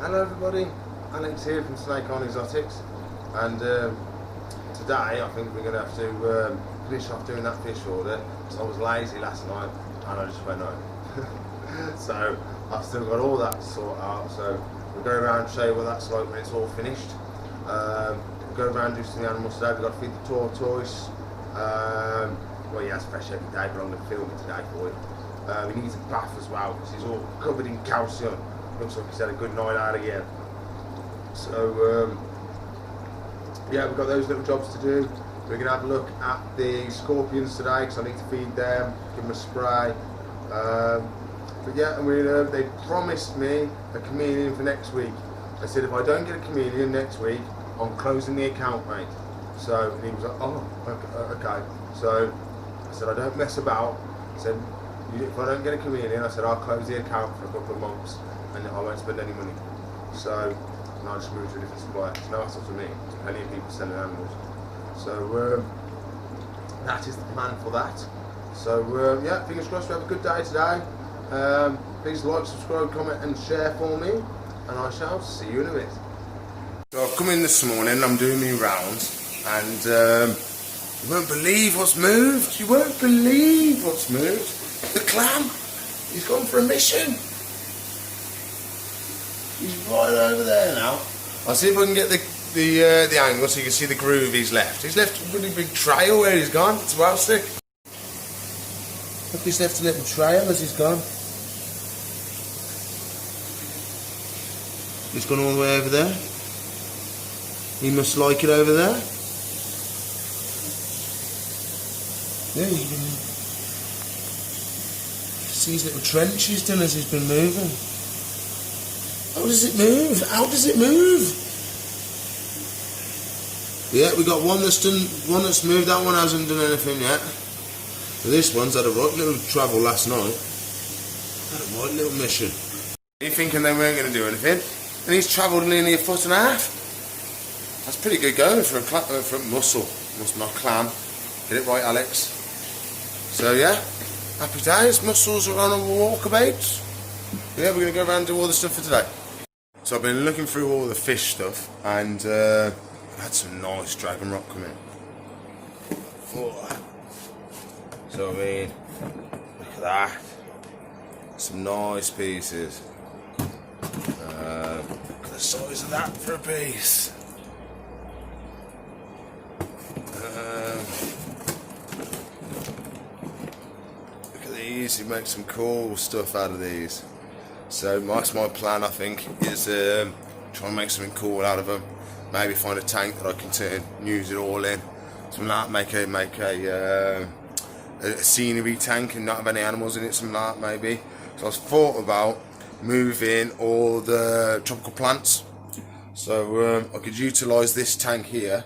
Hello everybody, Alex here from Snake On Exotics, and today I think we're going to have to finish off doing that fish order because I was lazy last night and I just went home. So I've still got all that to sort out, so we'll go around and show you what that's like when it's all finished. We'll go around and do some of the animals today. We've got to feed the tortoise. Well, he has fresh every day, but I'm going to film it today for you. He needs a bath as well because he's all covered in calcium. Looks like he's had a good night out again. So yeah, we've got those little jobs to do. We're going to have a look at the scorpions today because I need to feed them, give them a spray. But yeah, and they promised me a chameleon for next week. I said if I don't get a chameleon next week, I'm closing the account, mate. So he was like, oh, okay. So I said I don't mess about. I said if I don't get a chameleon, I said I'll close the account for a couple of months and I won't spend any money. So and I'll just move to a different supplier. It's no hassle to me. There's plenty of people selling animals. So that is the plan for that. So yeah, fingers crossed we have a good day today. Please like, subscribe, comment and share for me, and I shall see you in a bit. So I've come in this morning, I'm doing my rounds, and you won't believe what's moved. You won't believe what's moved. The clam, he's gone for a mission. He's right over there now. I'll see if I can get the angle so you can see the groove he's left. He's left a really big trail where he's gone. It's well sick. Look, he's left a little trail as he's gone. He's gone all the way over there. He must like it over there. There you go. See his little trench he's done as he's been moving. How does it move? How does it move? Yeah, we got one one that's moved. That one hasn't done anything yet. So this one's had a right little travel last night. Had a right little mission. You thinking they weren't going to do anything? And he's travelled nearly a foot and a half. That's pretty good going for a mussel. Must not clam. Get it right, Alex. So yeah, happy days. Mussels are on a walkabout. Yeah, we're going to go around and do all the stuff for today. So I've been looking through all the fish stuff, and I've had some nice dragon rock come in. Oh. So I mean, look at that. Some nice pieces. Look at the size of that for a piece. Look at these, you make some cool stuff out of these. So that's my plan, I think, is try and make something cool out of them. Maybe find a tank that I can turn, use it all in. Something like that, make a scenery tank and not have any animals in it, something like that maybe. So I was thought about moving all the tropical plants. So I could utilise this tank here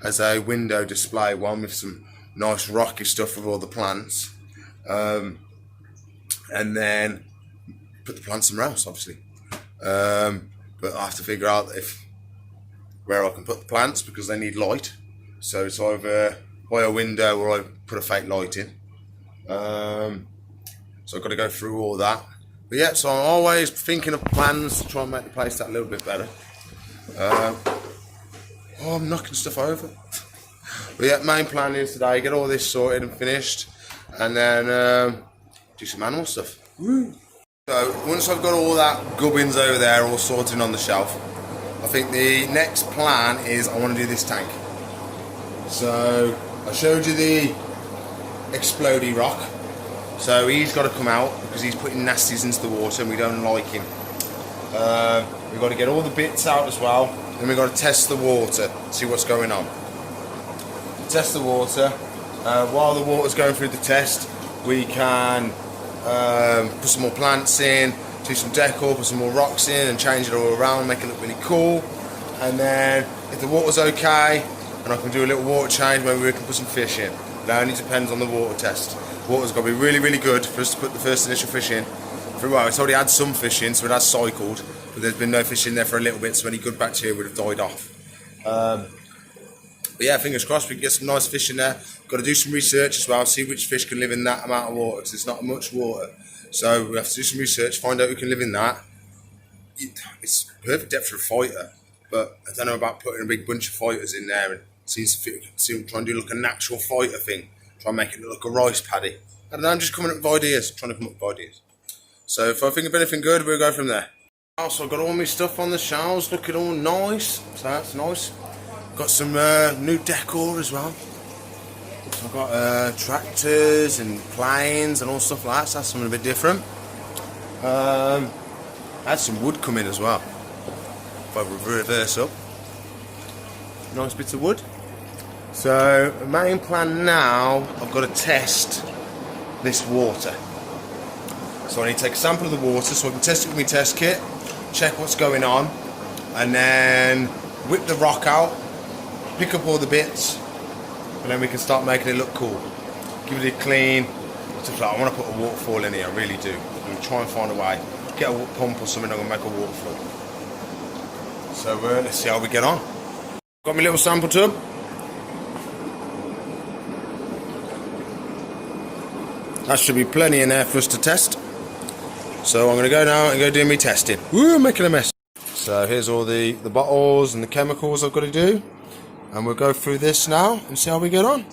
as a window display one with some nice rocky stuff with all the plants. And then put the plants somewhere else, obviously. But I have to figure out where I can put the plants because they need light. So it's either by a window or I put a fake light in. So I've got to go through all that. But yeah, so I'm always thinking of plans to try and make the place that a little bit better. Oh, I'm knocking stuff over. But yeah, main plan is today, get all this sorted and finished, and then do some animal stuff. Woo. So once I've got all that gubbins over there all sorted on the shelf, I think the next plan is I want to do this tank. So I showed you the explodey rock. So he's got to come out because he's putting nasties into the water and we don't like him. We've got to get all the bits out as well, and we've got to test the water, see what's going on. Test the water. While the water's going through the test, we can put some more plants in, do some decor, put some more rocks in and change it all around, make it look really cool. And then if the water's okay and I can do a little water change, maybe we can put some fish in. That only depends on the water test. Water's got to be really, really good for us to put the first initial fish in. Well, it's already had some fish in, so it has cycled, but there's been no fish in there for a little bit, so any good bacteria would have died off. But yeah, fingers crossed we can get some nice fish in there. Got to do some research as well, see which fish can live in that amount of water, because it's not much water. So we have to do some research, find out who can live in that, it's perfect depth for a fighter, but I don't know about putting a big bunch of fighters in there and seems to fit, try and do like a natural fighter thing. Try and make it look like a rice paddy. I don't know, I'm just coming up with ideas, trying to come up with ideas. So if I think of anything good, we'll go from there. Also, I've got all my stuff on the shelves, looking all nice, so that's nice. Got some new decor as well. So I've got tractors and planes and all stuff like that, so that's something a bit different. I had some wood come in as well. If I reverse up, nice bits of wood. So the main plan now, I've got to test this water. So I need to take a sample of the water so I can test it with my test kit, check what's going on, and then whip the rock out, pick up all the bits, and then we can start making it look cool. Give it a clean. Stuff like I want to put a waterfall in here, I really do. I'm going to try and find a way. Get a pump or something, I'm going to make a waterfall. So let's see how we get on. Got my little sample tub. That should be plenty in there for us to test. So I'm going to go now and go do my testing. Woo, I'm making a mess. So here's all the bottles and the chemicals I've got to do. And we'll go through this now and see how we get on.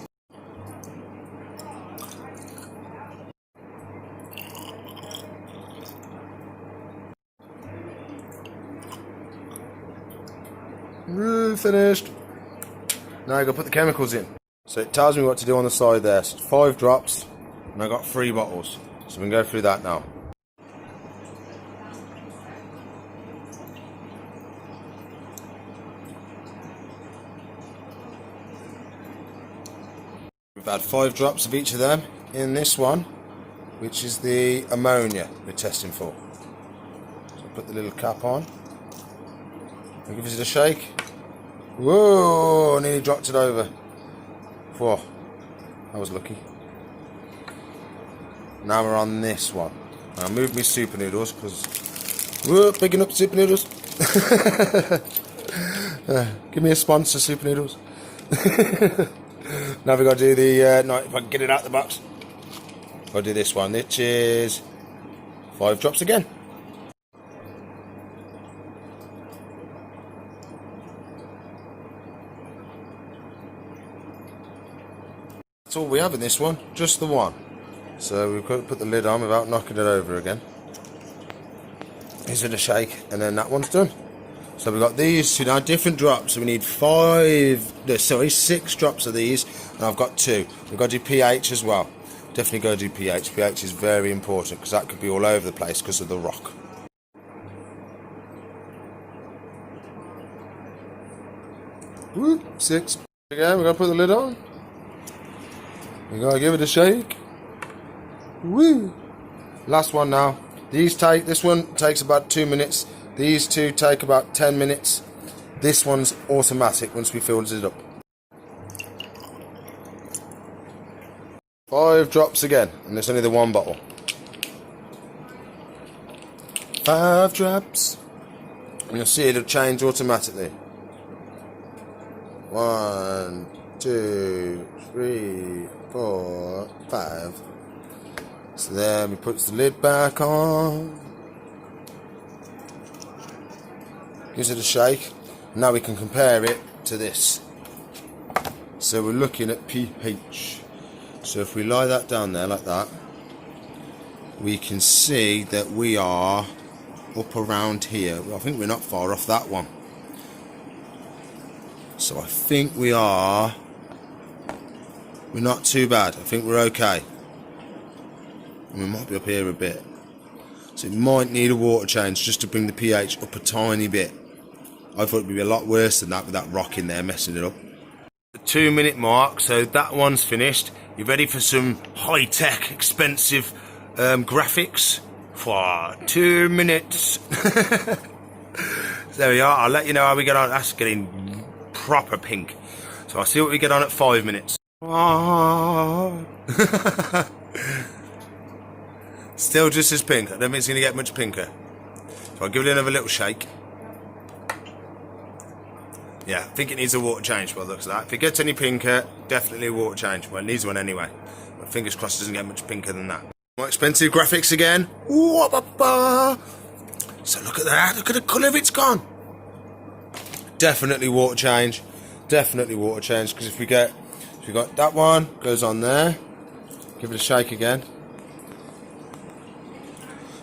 Woo, finished. Now I got to put the chemicals in. So it tells me what to do on the side there. So it's 5 drops and I got 3 bottles. So we can go through that now. We've had 5 drops of each of them in this one, which is the ammonia we're testing for. So put the little cap on and give it a shake. Whoa, I nearly dropped it over. Whoa, I was lucky. Now we're on this one. I'll move my super noodles because whoa, picking up super noodles. Give me a sponsor, super noodles. Now we've got to do the, no, if I can get it out of the box, I'll do this one, which is 5 drops again. That's all we have in this one, just the one. So we've got to put the lid on without knocking it over again. Gives it a shake, and then that one's done. So we've got these two now, different drops. So we need 6 drops of these, and I've got 2. We've got to do pH as well. Definitely got to do pH. pH is very important because that could be all over the place because of the rock. Woo, 6. Again, we're going to put the lid on. We're going to give it a shake. Woo! Last one now. This one takes about 2 minutes. These 2 take about 10 minutes. This one's automatic once we filled it up. 5 drops again, and it's only the 1 bottle. 5 drops. And you'll see it'll change automatically. 1, 2, 3, 4, 5. So then we put the lid back on. Gives it a shake. Now we can compare it to this. So we're looking at pH. So if we lie that down there like that, we can see that we are up around here. Well, I think we're not far off that one. So I think we're not too bad. I think we're okay. We might be up here a bit. So it might need a water change just to bring the pH up a tiny bit. I thought it would be a lot worse than that with that rock in there messing it up. The 2 minute mark, so that one's finished. You ready for some high-tech, expensive graphics? For 2 minutes. There we are, I'll let you know how we get on. That's getting proper pink. So I'll see what we get on at 5 minutes. Still just as pink. I don't think it's going to get much pinker. So I'll give it another little shake. Yeah, I think it needs a water change by the looks of that. If it gets any pinker, definitely a water change. Well, it needs one anyway. But fingers crossed it doesn't get much pinker than that. More expensive graphics again. So look at that, look at the colour of it's gone. Definitely water change. Definitely water change, because if we got that one, goes on there. Give it a shake again.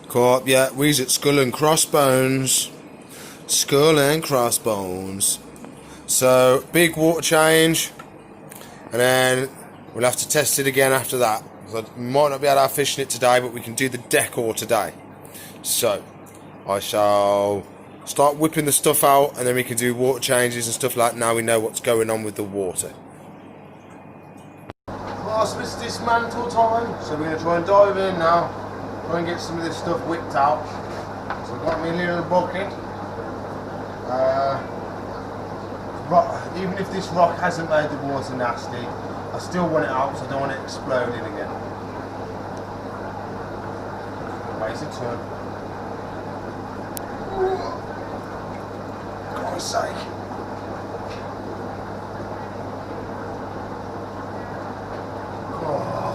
Caught, yeah, we's at skull and crossbones. Skull and crossbones. So, big water change. And then we'll have to test it again after that. So we might not be able to fish in it today, but we can do the decor today. So, I shall start whipping the stuff out, and then we can do water changes and stuff like that. Now we know what's going on with the water. Well, it's dismantle time, so we're going to try and dive in now. Try and get some of this stuff whipped out. So I've got me a little bucket. Even if this rock hasn't made the water nasty, I still want it out, so I don't want it exploding again. Raise a turn. For Christ's sake. Oh.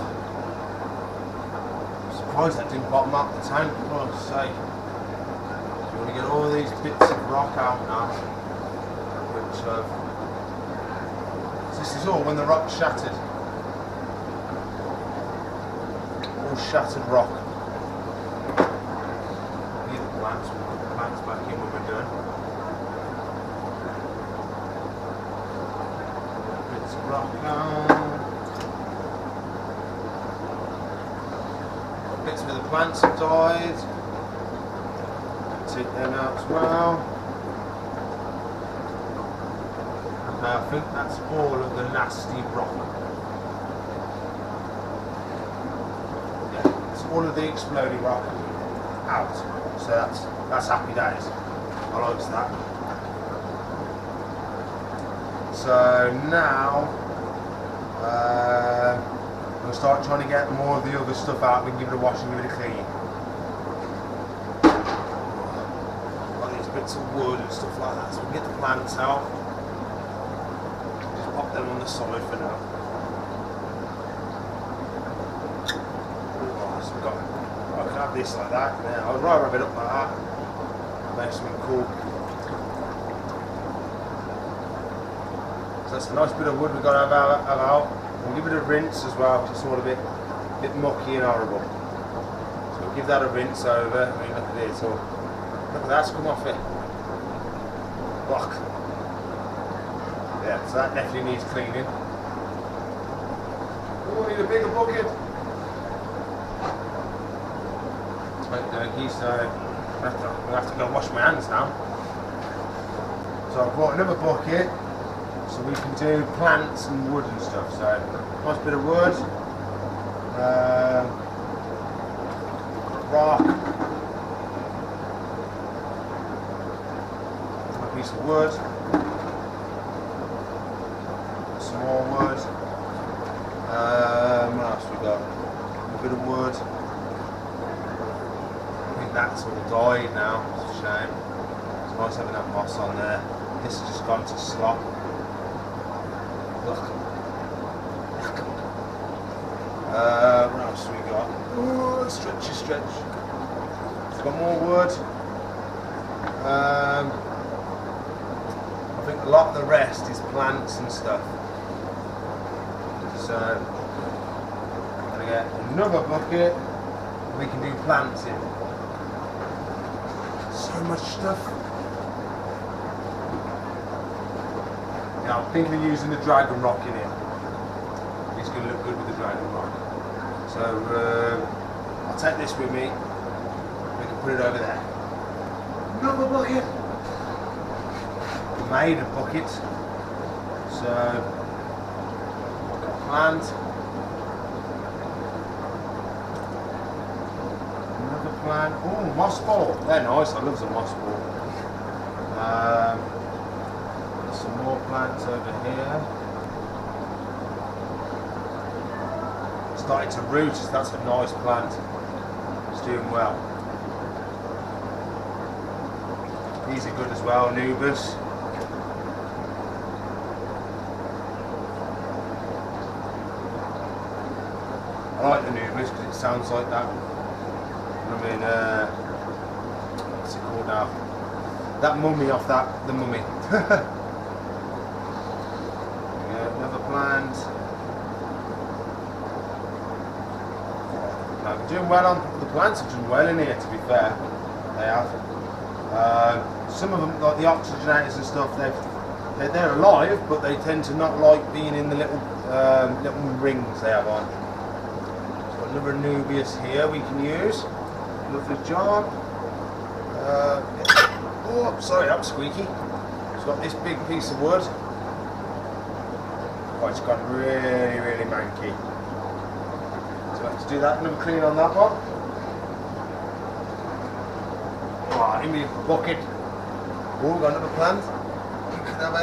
I'm surprised that didn't bottom up the tank, for Christ's sake. You want to get all these bits of rock out now. Which, this is all when the rock shattered. All shattered rock. Leave the plants, we'll put the plants back in when we're done. Bits of rock down. Bits where the plants have died. Take them out as well. I think that's all of the nasty rock. Yeah, it's all of the exploding rock out. So that's happy days. I like that. So now we'll start trying to get more of the other stuff out. We can give it a wash and give it a clean. Like these bits of wood and stuff like that, so we can get the plants out. Pop them on the side for now. Oh, so I can have this like that. Yeah, I'd rather have it up like that. Make something cool. So that's a nice bit of wood we've got to have out. We'll give it a rinse as well, because it's all a bit mucky and horrible. So we'll give that a rinse over. I mean, look at this. Look at that's come off it. Look. Yeah, so that definitely needs cleaning. Oh, we need a bigger bucket. So I'll have to go wash my hands now. So I've brought another bucket so we can do plants and wood and stuff. So nice bit of wood, rock, a piece of wood. More wood. What else we got? A bit of wood. I think that's all died now. It's a shame. It's nice having that moss on there. This has just gone to slop. Look. What else we got? Ooh, stretchy stretch. We've got more wood. I think a lot of the rest is plants and stuff. So I'm going to get another bucket and we can do plants in. So much stuff. Now I'm thinking of using the dragon rock in it. It's going to look good with the dragon rock. So I'll take this with me. We can put it over there. Another bucket. We made a bucket. So plant. Another plant. Oh, moss ball. They're nice. I love the moss ball. Some more plants over here. Starting to root. That's a nice plant. It's doing well. These are good as well. Nubus. I like the Nubus because it sounds like that. I mean, what's it called? No. That mummy off the mummy. Yeah, another plant. No, we're doing well on the plants. Are doing well in here, to be fair. They have. Some of them, like the oxygenators and stuff, they're alive, but they tend to not like being in the little rings they have on. Got another Anubias here we can use. Lovely job. Oh, sorry, that was squeaky. It's got this big piece of wood. Oh, it's got really, really manky. So let's do that. Another clean on that one. Oh, give me a bucket. Oh, we've got another plant. You can have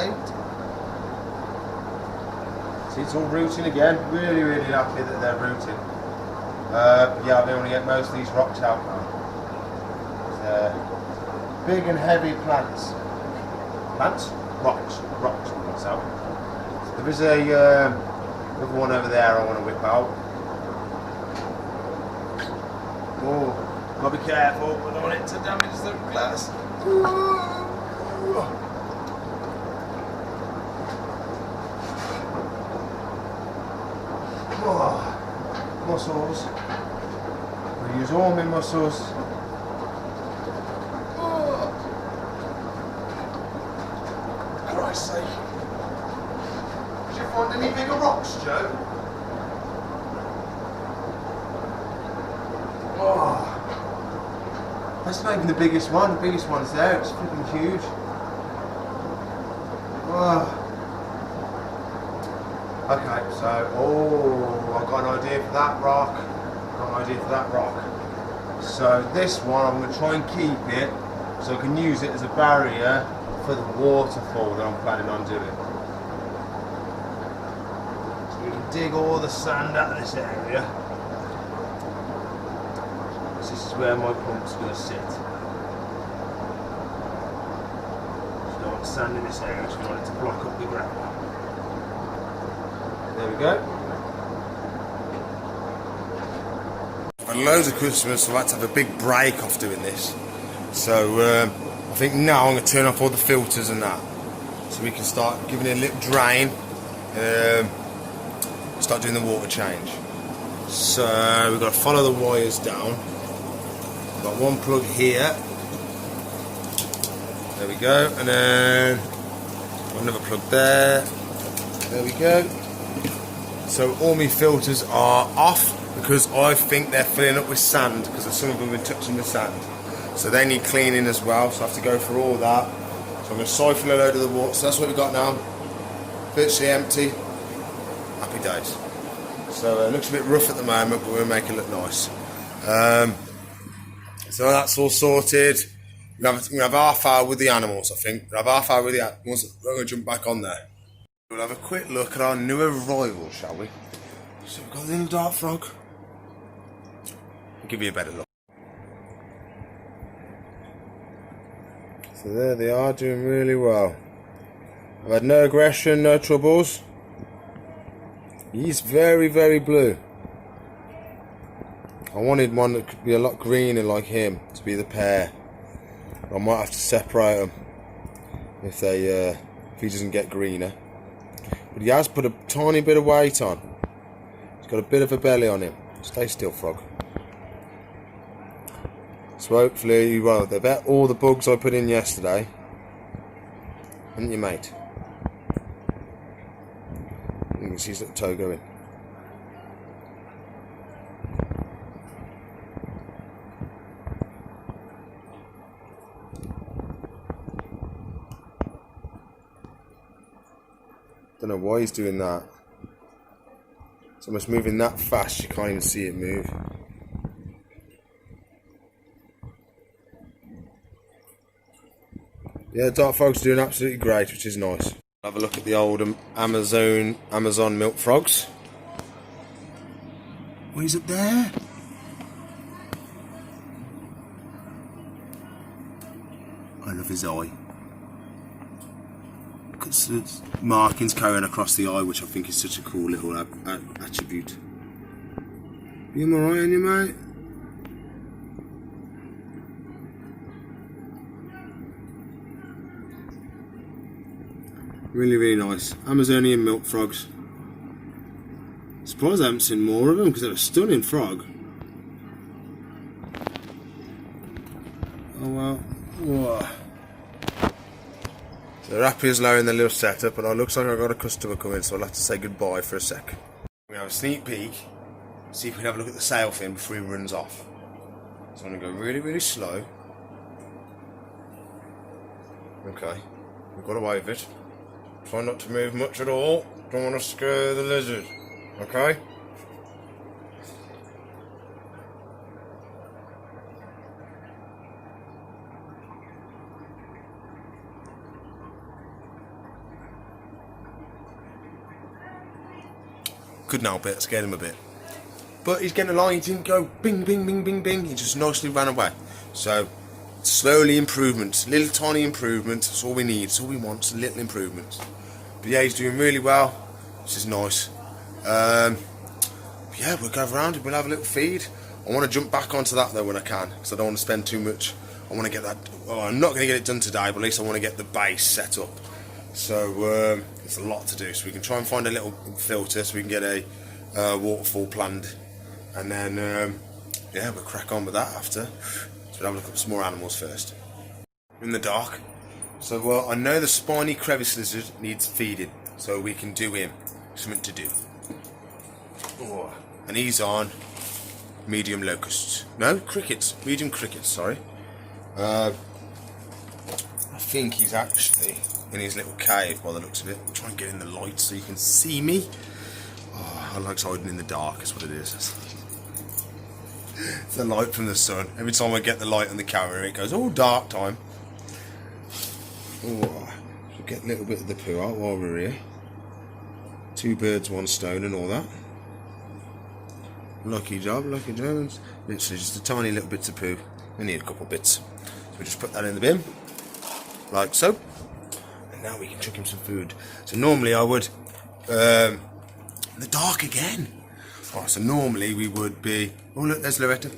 8. See, it's all rooting again. Really, really happy that they're rooting. Yeah, I'll be able to get most of these rocks out now. Big and heavy plants. Plants? Rocks. Rocks we got out. There is another one over there I want to whip out. Oh, gotta be careful. I don't want it to damage the glass. Oh, muscles. We use all my muscles. Christ's sake. Did you find any bigger rocks, Joe? Oh. That's not even the biggest one. The biggest one's there. It's freaking huge. Oh. Okay, so, I've got an idea for that rock. So this one, I'm going to try and keep it so I can use it as a barrier for the waterfall that I'm planning on doing. So we can dig all the sand out of this area. This is where my pump's going to sit. So I want sand in this area, so we want it to block up the gravel. There we go. I've had loads of Christmas, so I've had to have a big break off doing this. So I think now I'm going to turn off all the filters and that, so we can start giving it a little drain, start doing the water change. So we've got to follow the wires down. We've got one plug here. There we go, and then another plug there. There we go. So all my filters are off because I think they're filling up with sand because some of them have been touching the sand. So they need cleaning as well, so I have to go through all that. So I'm going to siphon a load of the water. So that's what we've got now. Virtually empty. Happy days. So it looks a bit rough at the moment, but we'll make it look nice. So that's all sorted. We'll have half hour with the animals, I think. We'll have half hour with the animals. We're going to jump back on there. We'll have a quick look at our new arrival, shall we? So we've got the little dart frog. I'll give you a better look. So there they are, doing really well. I've had no aggression, no troubles. He's very, very blue. I wanted one that could be a lot greener like him, to be the pair. I might have to separate them if he doesn't get greener. But he has put a tiny bit of weight on. He's got a bit of a belly on him. Stay still, frog. So hopefully, well, they've ate all the bugs I put in yesterday. Haven't you, mate? You can see his little toe going. Don't know why he's doing that. It's almost moving that fast you can't even see it move. Yeah, Dark Frog's doing absolutely great, which is nice. Have a look at the old Amazon milk frogs. Oh, he's up there. I love his eye. Look at the markings carrying across the eye, which I think is such a cool little attribute. You alright, on you, mate? Really, really nice. Amazonian milk frogs. Surprised I haven't seen more of them because they're a stunning frog. Oh well. Whoa. So they're happy as low in their little setup, but it looks like I've got a customer coming, so I'll have to say goodbye for a sec. We're going to have a sneak peek, see if we can have a look at the sail fin before he runs off. So I'm going to go really, really slow. Okay, we've got away with it. Try not to move much at all. Don't want to scare the lizard. Okay? Couldn't help it, scared him a bit. But he's getting along, he didn't go bing, bing, bing, bing, bing. He just nicely ran away. So, slowly improvements, little tiny improvements. That's all we need, that's all we want, is little improvements. But yeah, he's doing really well, which is nice. Yeah, we'll go around and we'll have a little feed. I want to jump back onto that though when I can, because I don't want to spend too much. I want to get that, well, I'm not going to get it done today, but at least I want to get the base set up. So it's a lot to do, so we can try and find a little filter so we can get a waterfall planned, and then yeah, we'll crack on with that after. So we'll have a look at some more animals first. We're in the dark, so I know the spiny crevice lizard needs feeding, so we can do him something to do. Oh, and he's on medium locusts, no, crickets, medium crickets, sorry. I think he's actually in his little cave by the looks of it. I'll try and get in the light so you can see me. Oh, I like hiding in the dark, is what it is. It's the light from the sun. Every time I get the light on the camera, it goes, oh, dark time. Oh, should get a little bit of the poo out while we're here. 2 birds, 1 stone and all that. Lucky job, lucky job. Literally just a tiny little bits of poo. We need a couple bits. So we just put that in the bin, like so. And now we can chuck him some food. So normally I would, in the dark again. Oh, so normally we would be, oh look, there's Loretta.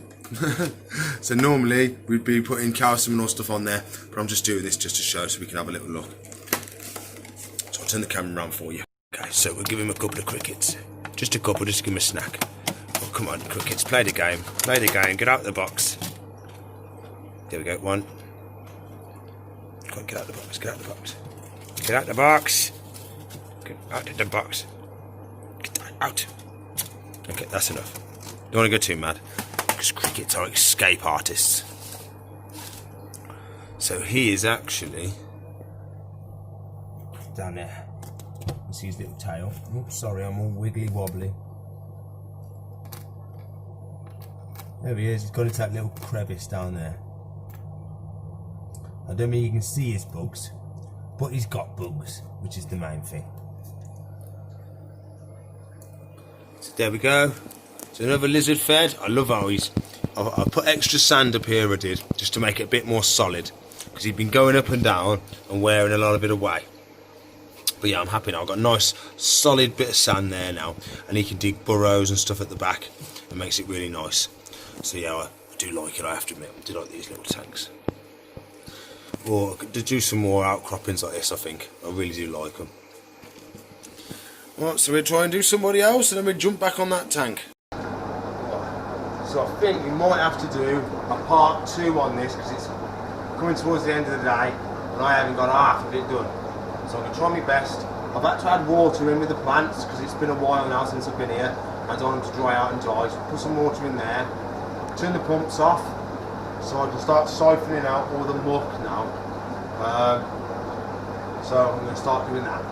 So normally we'd be putting calcium and all stuff on there, but I'm just doing this just to show so we can have a little look. So I'll turn the camera around for you. Okay, so we'll give him a couple of crickets. Just a couple, just to give him a snack. Oh, come on, crickets, play the game. Play the game, get out of the box. There we go, 1. Come on, get out of the box, get out of the box. Get out the box. Get out of the box. Get out. Okay, that's enough. Don't want to go too mad, because crickets are escape artists. So he is actually down there. You see his little tail. Oh, sorry, I'm all wiggly wobbly. There he is. He's got into that little crevice down there. I don't mean you can see his bugs, but he's got bugs, which is the main thing. So there we go. So another lizard fed. I love how I put extra sand up here, I did, just to make it a bit more solid, because he'd been going up and down and wearing a lot of it away. But yeah, I'm happy now. I've got a nice solid bit of sand there now, and he can dig burrows and stuff at the back. It makes it really nice. So yeah, I do like it, I have to admit. I do like these little tanks. Or to do some more outcroppings like this, I think. I really do like them. Right, so we'll try and do somebody else, and then we'll jump back on that tank. So I think we might have to do a part 2 on this, because it's coming towards the end of the day, and I haven't got half of it done. So I'm going to try my best. I've had to add water in with the plants, because it's been a while now since I've been here. I don't want them to dry out and die, so put some water in there. Turn the pumps off, so I can start siphoning out all the muck now. So I'm going to start doing that.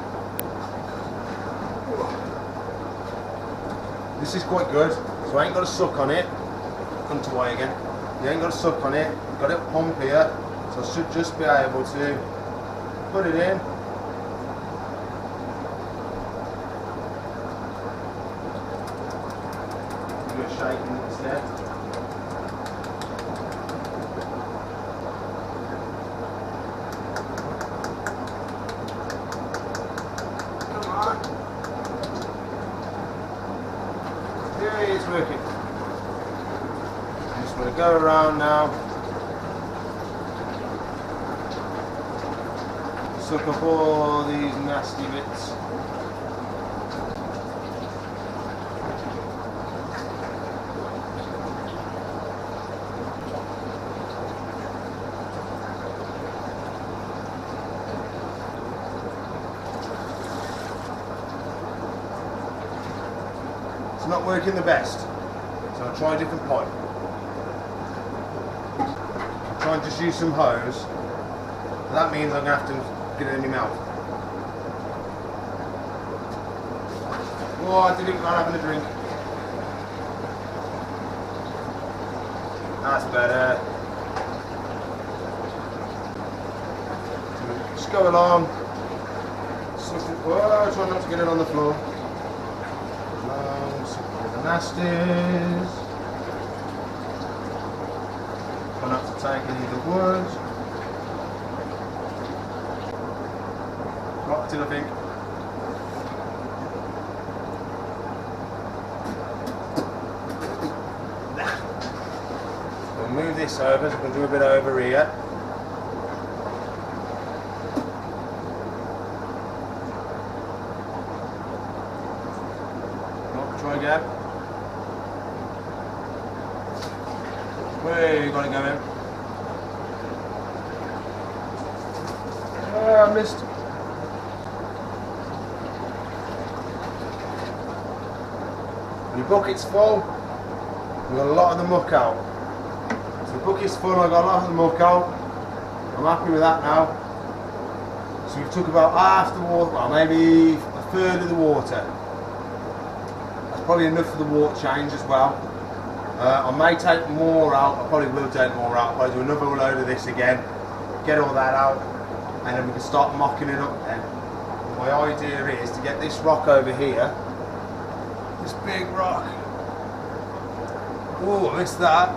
This is quite good, so I ain't got to suck on it. Come to way again. You ain't got to suck on it. You've got a little pump here, so I should just be able to put it in. Do a shaking instead. It's working. I'm just going to go around now, suck up all these nasty bits. It's not working the best, so I'll try a different pipe. I'll try and just use some hose. That means I'm going to have to get it in my mouth. Oh, I didn't mind having a drink. That's better. Just go along. Oh, try not to get it on the floor. The nasties. Try not to take any of the words. Locked in, I think. We'll move this over so we can do a bit over here. Try again. Where you got it going? Oh, I missed. When your bucket's full, we've got a lot of the muck out. So the bucket's full, I've got a lot of the muck out. I'm happy with that now. So we took about half the water, well maybe a third of the water. That's probably enough for the water change as well. I may take more out, I probably will take more out. I'll do another load of this again, get all that out, and then we can start mocking it up then. My idea is to get this rock over here. This big rock. Oh, I missed that.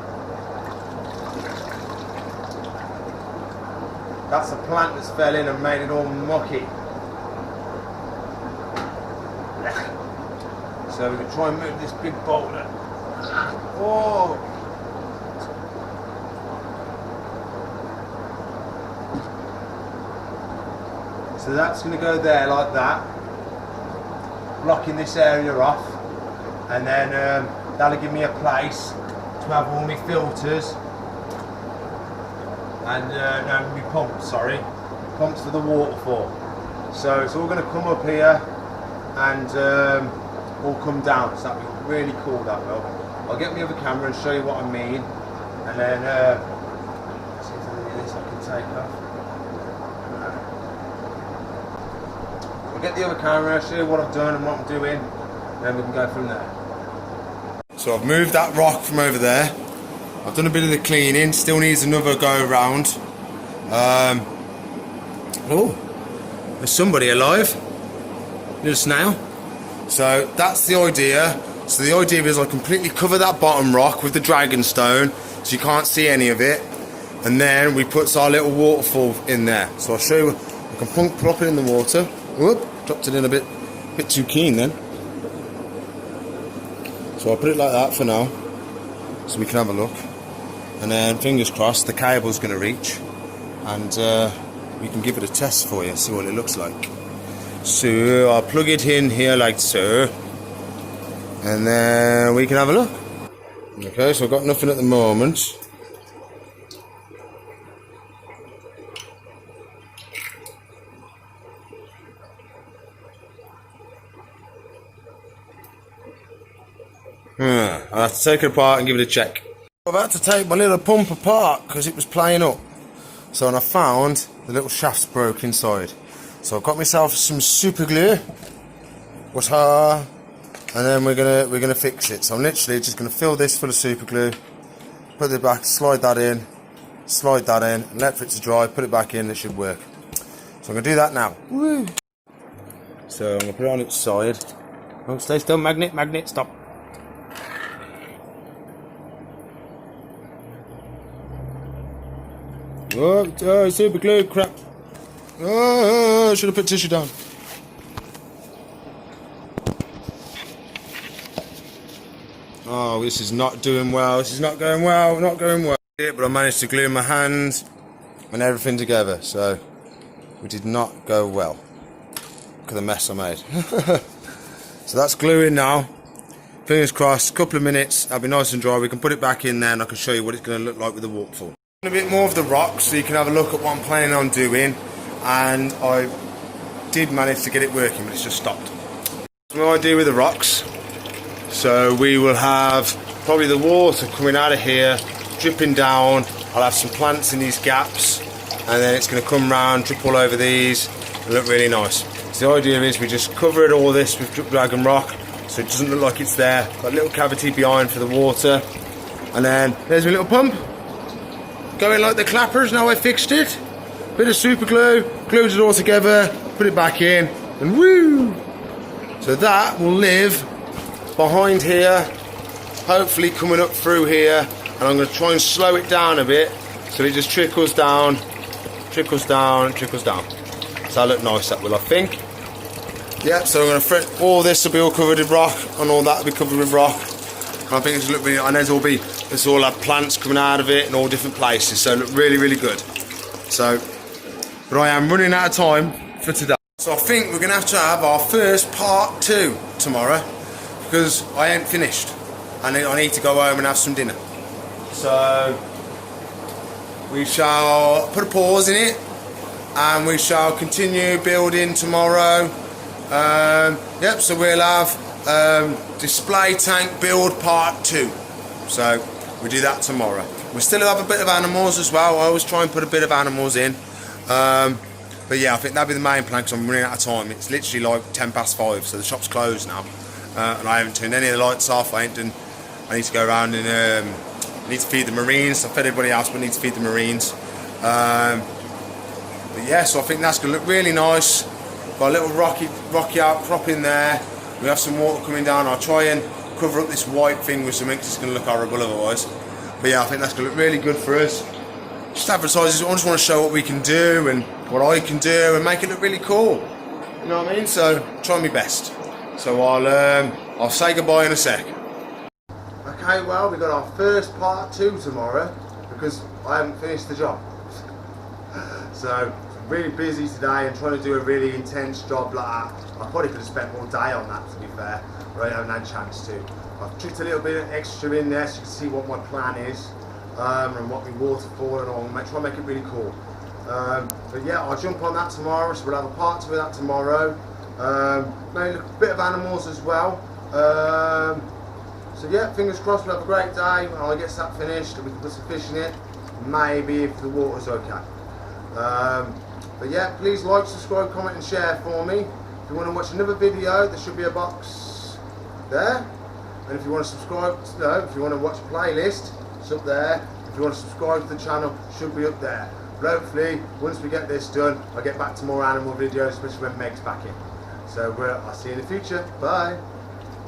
That's the plant that's fell in and made it all mucky. So we can try and move this big boulder. Oh! So that's going to go there like that, blocking this area off. And then that'll give me a place to have all my filters and no, my pumps, sorry, pumps for the waterfall. So it's all going to come up here and all come down. So that'll be really cool. That will. I'll get my other camera and show you what I mean, and then see if there's any of this I can take off. I'll get the other camera, show you what I've done and what I'm doing, and then we can go from there. So I've moved that rock from over there. I've done a bit of the cleaning, still needs another go around. Oh, there's somebody alive. Little snail. So that's the idea. So the idea is I completely cover that bottom rock with the dragon stone so you can't see any of it. And then we put our little waterfall in there. So I'll show you, I can plop it in the water. Whoop, dropped it in a bit too keen then. So I'll put it like that for now, so we can have a look. And then, fingers crossed, the cable's going to reach, and we can give it a test for you, see what it looks like. So I'll plug it in here like so, and then we can have a look. Okay, so I've got nothing at the moment. I'll have to take it apart and give it a check. I've had to take my little pump apart because it was playing up. So when I found the little shafts broke inside. So I've got myself some super glue. Water. And then we're gonna fix it. So I'm literally just gonna fill this full of super glue, put it back, slide that in, and let for it to dry, put it back in, it should work. So I'm gonna do that now. Woo. So I'm gonna put it on its side. Oh, stay still, magnet, stop. Oh, super glue, crap. Oh, should have put tissue down. Oh, this is not doing well. This is not going well, not going well. But I managed to glue my hands and everything together, so which did not go well. Look at the mess I made. So that's gluing now. Fingers crossed, a couple of minutes, that'll be nice and dry. We can put it back in there and I can show you what it's going to look like with the waterfall. A bit more of the rocks so you can have a look at what I'm planning on doing. And I did manage to get it working, but it's just stopped. What I do with the rocks, so we will have probably the water coming out of here, dripping down. I'll have some plants in these gaps, and then it's going to come round, drip all over these, and look really nice. So the idea is we just cover it all this with drip dragon rock, so it doesn't look like it's there. Got a little cavity behind for the water, and then there's my little pump, going like the clappers. Now I fixed it. Bit of super glue, glued it all together, put it back in, and woo! So that will live behind here, hopefully coming up through here, and I'm going to try and slow it down a bit so it just trickles down, trickles down, trickles down. So that'll look nice, that will, I think. Yeah, so I'm going to fret, all this will be all covered with rock, and all that will be covered with rock. And I think it's look really, and there's all have plants coming out of it in all different places, so it look really, really good. So, but I am running out of time for today. So I think we're going to have our first part 2 tomorrow, because I ain't finished. And I need to go home and have some dinner. So we shall put a pause in it, and we shall continue building tomorrow. Yep, so we'll have display tank build part 2. So we do that tomorrow. We still have a bit of animals as well. I always try and put a bit of animals in. But yeah, I think that'll be the main plan because I'm running out of time. It's literally like 5:10, so the shop's closed now. And I haven't turned any of the lights off. I need to go around and I need to feed the marines. I fed everybody else, but I need to feed the marines. But yeah, so I think that's going to look really nice. Got a little rocky outcrop in there. We have some water coming down. I'll try and cover up this white thing with something because it's going to look horrible otherwise. But yeah, I think that's going to look really good for us. Just advertise. I just want to show what we can do and what I can do and make it look really cool. You know what I mean? So try my best. So I'll say goodbye in a sec. Okay, well, we got our first part 2 tomorrow because I haven't finished the job. So really busy today and trying to do a really intense job like that. I probably could have spent all day on that, to be fair, but I haven't had a chance to. I've tricked a little bit extra in there so you can see what my plan is and what we waterfall and all. Try and make it really cool. But yeah, I'll jump on that tomorrow, so we'll have a part 2 of that tomorrow. Maybe a bit of animals as well. So yeah, fingers crossed we'll have a great day when I get that finished and we can put some fish in it. Maybe if the water's okay. But yeah, please like, subscribe, comment and share for me. If you want to watch another video, there should be a box there. And if you want to subscribe, if you want to watch a playlist, it's up there. If you want to subscribe to the channel, it should be up there. But hopefully, once we get this done, I'll get back to more animal videos, especially when Meg's back in. So I'll see you in the future. Bye.